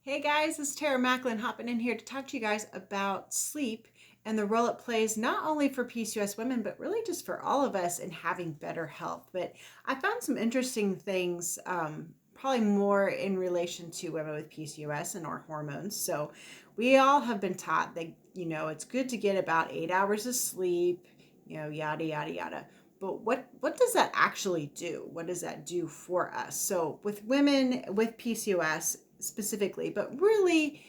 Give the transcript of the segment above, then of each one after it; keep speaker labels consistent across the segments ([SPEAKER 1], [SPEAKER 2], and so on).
[SPEAKER 1] Hey guys, this is Tara Macklin hopping in here to talk to you guys about sleep and the role it plays not only for PCOS women, but really just for all of us in having better health. But I found some interesting things, probably more in relation to women with PCOS and our hormones. So we all have been taught that, it's good to get about 8 hours of sleep, yada, yada, yada. But what does that actually do? What does that do for us? So with women with PCOS specifically, but really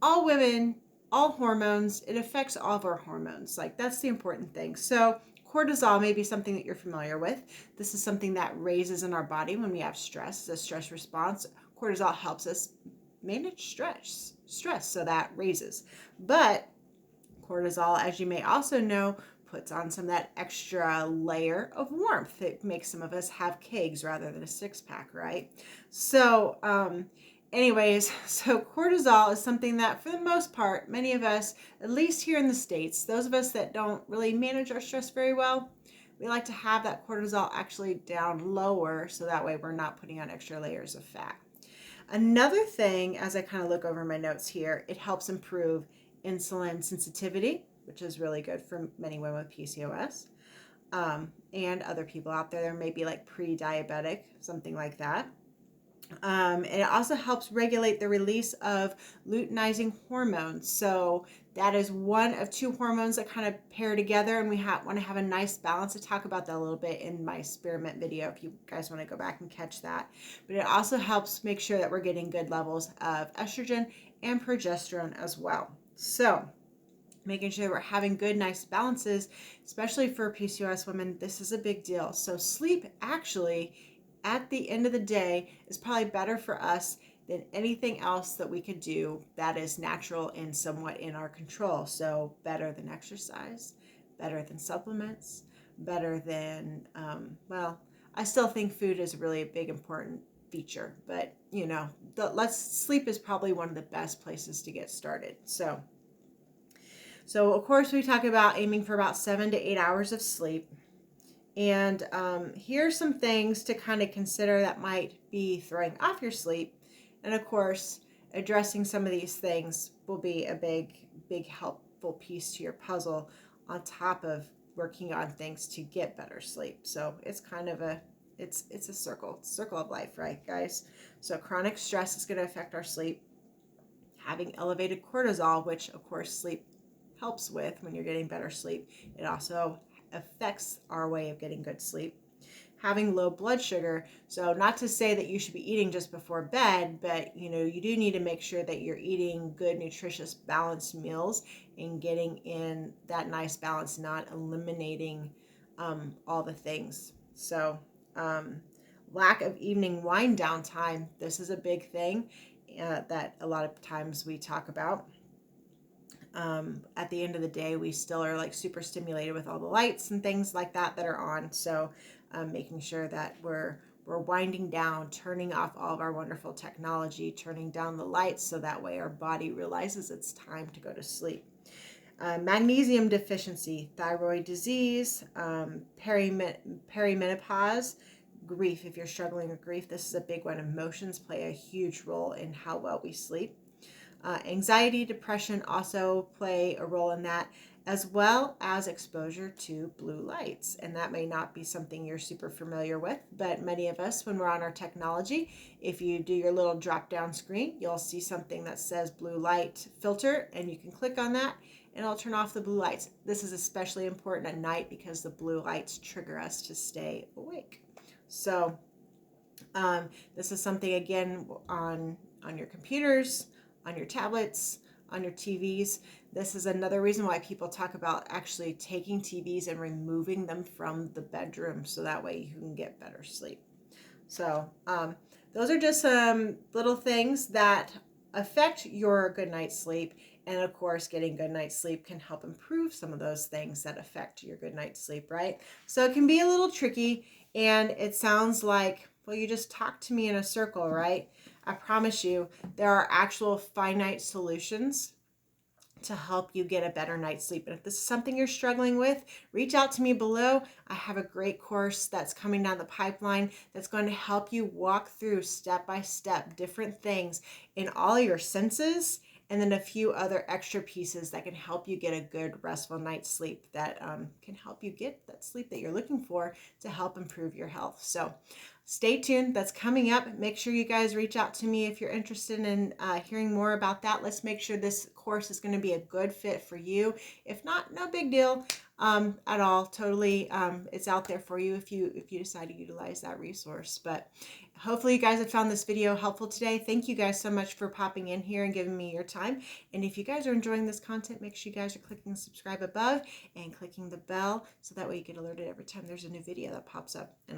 [SPEAKER 1] all women, all hormones, it affects all of our hormones. Like that's the important thing. So cortisol may be something that you're familiar with. This is something that raises in our body when we have stress, a stress response. Cortisol helps us manage stress, so that raises. But cortisol, as you may also know, puts on some of that extra layer of warmth. It makes some of us have kegs rather than a six pack, right? So, anyways, so cortisol is something that, for the most part, many of us, at least here in the States, those of us that don't really manage our stress very well, we like to have that cortisol actually down lower so that way we're not putting on extra layers of fat. Another thing, as I kind of look over my notes here, it helps improve insulin sensitivity, which is really good for many women with PCOS, and other people out there. There may be like pre-diabetic, something like that. It also helps regulate the release of luteinizing hormones. So that is one of two hormones that kind of pair together, and we want to have a nice balance. I talk about that a little bit in my experiment video if you guys want to go back and catch that. But it also helps make sure that we're getting good levels of estrogen and progesterone as well. So making sure that we're having good, nice balances, especially for PCOS women, this is a big deal. So sleep actually, at the end of the day, is probably better for us than anything else that we could do that is natural and somewhat in our control. So better than exercise, better than supplements, better than, I still think food is really a big important feature, but sleep is probably one of the best places to get started. So of course, we talk about aiming for about 7 to 8 hours of sleep. And here's some things to kind of consider that might be throwing off your sleep. And of course, addressing some of these things will be a big helpful piece to your puzzle on top of working on things to get better sleep. So it's kind of it's a circle of life, right, guys? So chronic stress is going to affect our sleep. Having elevated cortisol, which of course sleep helps with when you're getting better sleep. It also affects our way of getting good sleep. Having low blood sugar, so not to say that you should be eating just before bed, but you do need to make sure that you're eating good, nutritious, balanced meals and getting in that nice balance, not eliminating all the things. So lack of evening wind down time, this is a big thing that a lot of times we talk about. At the end of the day, we still are like super stimulated with all the lights and things like that are on. So making sure that we're winding down, turning off all of our wonderful technology, turning down the lights so that way our body realizes it's time to go to sleep. Magnesium deficiency, thyroid disease, perimenopause, grief. If you're struggling with grief, this is a big one. Emotions play a huge role in how well we sleep. Anxiety, depression also play a role in that, as well as exposure to blue lights. And that may not be something you're super familiar with, but many of us, when we're on our technology, if you do your little drop down screen, you'll see something that says blue light filter, and you can click on that and it'll turn off the blue lights. This is especially important at night because the blue lights trigger us to stay awake. So this is something, again, on your computers, on your tablets, on your TVs. This is another reason why people talk about actually taking TVs and removing them from the bedroom so that way you can get better sleep. So those are just some little things that affect your good night's sleep. And of course, getting good night's sleep can help improve some of those things that affect your good night's sleep, right? So it can be a little tricky, and it sounds like, well, you just talked to me in a circle, right? I promise you, there are actual finite solutions to help you get a better night's sleep. And if this is something you're struggling with, reach out to me below. I have a great course that's coming down the pipeline that's going to help you walk through step by step different things in all your senses, and then a few other extra pieces that can help you get a good restful night's sleep, that can help you get that sleep that you're looking for to help improve your health. So stay tuned. That's coming up. Make sure you guys reach out to me if you're interested in hearing more about that. Let's make sure this course is going to be a good fit for you. If not, no big deal at all. Totally, it's out there for you if you decide to utilize that resource. But hopefully you guys have found this video helpful today. Thank you guys so much for popping in here and giving me your time. And if you guys are enjoying this content, make sure you guys are clicking subscribe above and clicking the bell so that way you get alerted every time there's a new video that pops up. And